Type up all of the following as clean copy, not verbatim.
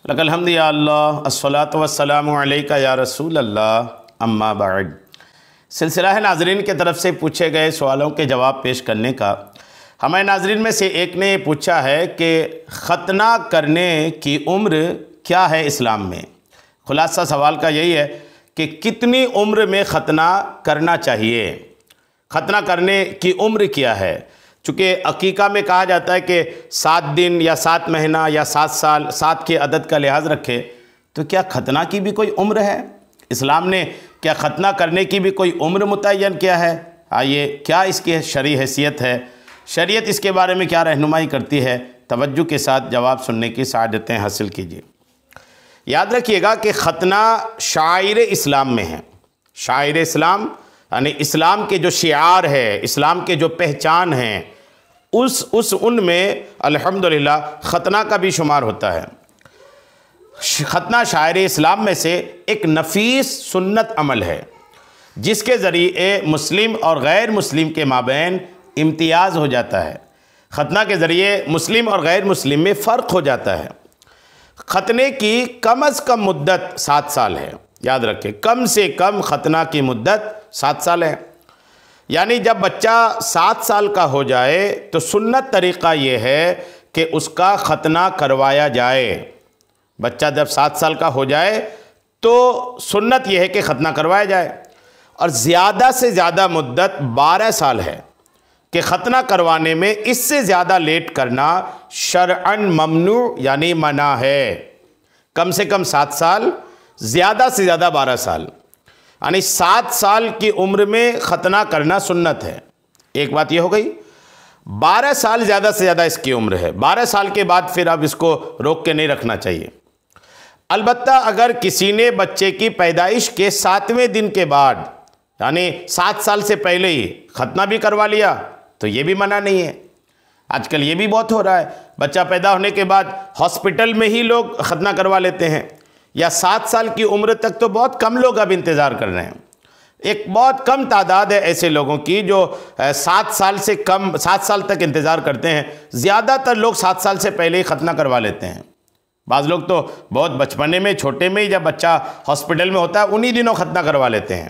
لک الحمد یا اللہ الصلاۃ والسلام علیک یا رسول اللہ اما بعد۔ سلسلہ ہے ناظرین کے طرف سے پوچھے گئے سوالوں کے جواب پیش کرنے کا۔ ہمارے ناظرین میں سے ایک نے یہ پوچھا ہے کہ ختنہ کرنے کی عمر کیا ہے اسلام میں؟ خلاصہ سوال کا یہی ہے کہ کتنی عمر میں ختنہ کرنا چاہیے، ختنہ کرنے کی عمر کیا ہے؟ چونکہ عقیقہ میں کہا جاتا ہے کہ 7 دن یا 7 مہینہ یا 7 سال، 7 کے عدد کا لحاظ رکھے، تو کیا ختنہ کی بھی کوئی عمر ہے؟ اسلام نے کیا ختنہ کرنے کی بھی کوئی عمر متعین کیا ہے؟ آئیے کیا اس کی شرعی حیثیت ہے، شریعت اس کے بارے میں کیا رہنمائی کرتی ہے، توجہ کے ساتھ جواب سننے کی سعادتیں حاصل کیجیے۔ یاد رکھیے گا کہ ختنہ شعائر اسلام میں ہے۔ شعائر اسلام یعنی اسلام کے جو شعار ہے، اسلام کے جو پہچان ہیں، ان میں الحمدللہ ختنہ کا بھی شمار ہوتا ہے۔ ختنہ شاعر اسلام میں سے ایک نفیس سنت عمل ہے جس کے ذریعے مسلم اور غیر مسلم کے مابین امتیاز ہو جاتا ہے۔ ختنہ کے ذریعے مسلم اور غیر مسلم میں فرق ہو جاتا ہے۔ ختنے کی کم از کم مدت 7 سال ہے۔ یاد رکھیں، کم سے کم ختنہ کی مدت 7 سال ہے۔ یعنی جب بچہ 7 سال کا ہو جائے تو سنت طریقہ یہ ہے کہ اس کا ختنہ کروایا جائے۔ بچہ جب 7 سال کا ہو جائے تو سنت یہ ہے کہ ختنہ کروایا جائے، اور زیادہ سے زیادہ مدت 12 سال ہے کہ ختنہ کروانے میں اس سے زیادہ لیٹ کرنا شرعاً ممنوع یعنی منع ہے۔ کم سے کم 7 سال، زیادہ سے زیادہ 12 سال، یعنی 7 سال کی عمر میں ختنہ کرنا سنت ہے۔ ایک بات یہ ہو گئی۔ 12 سال زیادہ سے زیادہ اس کی عمر ہے۔ 12 سال کے بعد پھر اب اس کو روک کے نہیں رکھنا چاہیے۔ البتہ اگر کسی نے بچے کی پیدائش کے 7ویں دن کے بعد یعنی 7 سال سے پہلے ہی ختنہ بھی کروا لیا تو یہ بھی منع نہیں ہے۔ آج کل یہ بھی بہت ہو رہا ہے، بچہ پیدا ہونے کے بعد ہاسپٹل میں ہی لوگ ختنہ کروا لیتے ہیں، یا 7 سال کی عمر تک تو بہت کم لوگ اب انتظار کر رہے ہیں۔ ایک بہت کم تعداد ہے ایسے لوگوں کی جو 7 سال تک انتظار کرتے ہیں۔ زیادہ تر لوگ 7 سال سے پہلے ہی ختنہ کروا لیتے ہیں۔ بعض لوگ تو بہت بچپنے میں، چھوٹے میں ہی جب بچہ ہاسپٹل میں ہوتا ہے انہی دنوں ختنہ کروا لیتے ہیں۔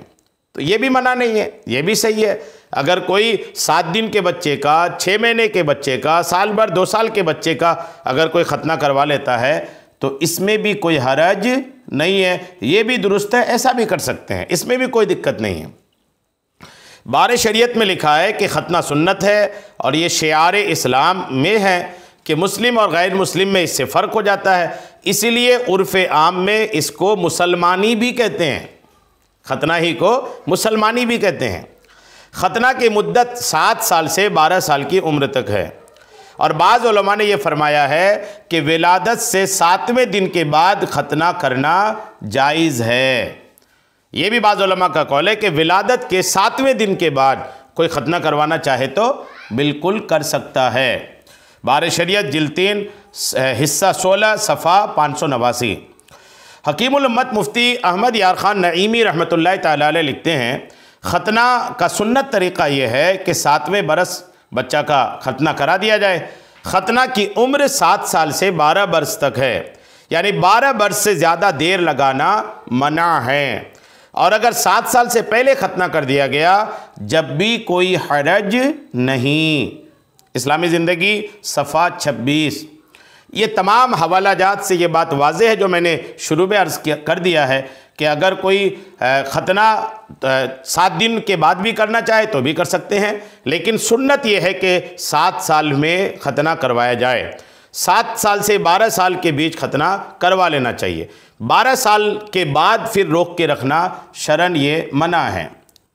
تو یہ بھی منع نہیں ہے، یہ بھی صحیح ہے۔ اگر کوئی 7 دن کے بچے کا، 6 مہینے کے بچے کا، سال بھر 2 سال کے بچے کا اگر کوئی ختنہ کروا لیتا ہے تو اس میں بھی کوئی حرج نہیں ہے، یہ بھی درست ہے، ایسا بھی کر سکتے ہیں، اس میں بھی کوئی دقت نہیں ہے۔ بار شریعت میں لکھا ہے کہ ختنہ سنت ہے، اور یہ شعار اسلام میں ہے کہ مسلم اور غیر مسلم میں اس سے فرق ہو جاتا ہے، اسی لیے عرف عام میں اس کو مسلمانی بھی کہتے ہیں، ختنہ ہی کو مسلمانی بھی کہتے ہیں۔ ختنہ کی مدت 7 سال سے 12 سال کی عمر تک ہے، اور بعض علماء نے یہ فرمایا ہے کہ ولادت سے 7ویں دن کے بعد ختنہ کرنا جائز ہے۔ یہ بھی بعض علماء کا قول ہے کہ ولادت کے 7ویں دن کے بعد کوئی ختنہ کروانا چاہے تو بالکل کر سکتا ہے۔ بار شریعت جلد 3 حصہ 16 صفحہ 589۔ حکیم الامت مفتی احمد یار خان نعیمی رحمۃ اللہ تعالی علیہ لکھتے ہیں، ختنہ کا سنت طریقہ یہ ہے کہ 7ویں برس بچہ کا ختنہ کرا دیا جائے۔ ختنہ کی عمر 7 سال سے 12 برس تک ہے، یعنی 12 برس سے زیادہ دیر لگانا منع ہے، اور اگر 7 سال سے پہلے ختنہ کر دیا گیا جب بھی کوئی حرج نہیں۔ اسلامی زندگی صفحہ 26۔ یہ تمام حوالہ جات سے یہ بات واضح ہے جو میں نے شروع میں عرض کر دیا ہے کہ اگر کوئی ختنہ 7 دن کے بعد بھی کرنا چاہے تو بھی کر سکتے ہیں، لیکن سنت یہ ہے کہ 7 سال میں ختنہ کروایا جائے۔ 7 سال سے 12 سال کے بیچ ختنہ کروا لینا چاہیے۔ 12 سال کے بعد پھر روک کے رکھنا شرعاً یہ منع ہے۔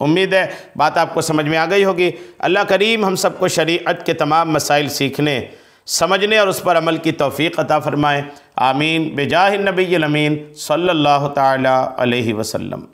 امید ہے بات آپ کو سمجھ میں آ گئی ہوگی۔ اللہ کریم ہم سب کو شریعت کے تمام مسائل سیکھنے، سمجھنے اور اس پر عمل کی توفیق عطا فرمائے۔ آمین بجاہ النبی الامین صلی اللہ تعالی علیہ وسلم۔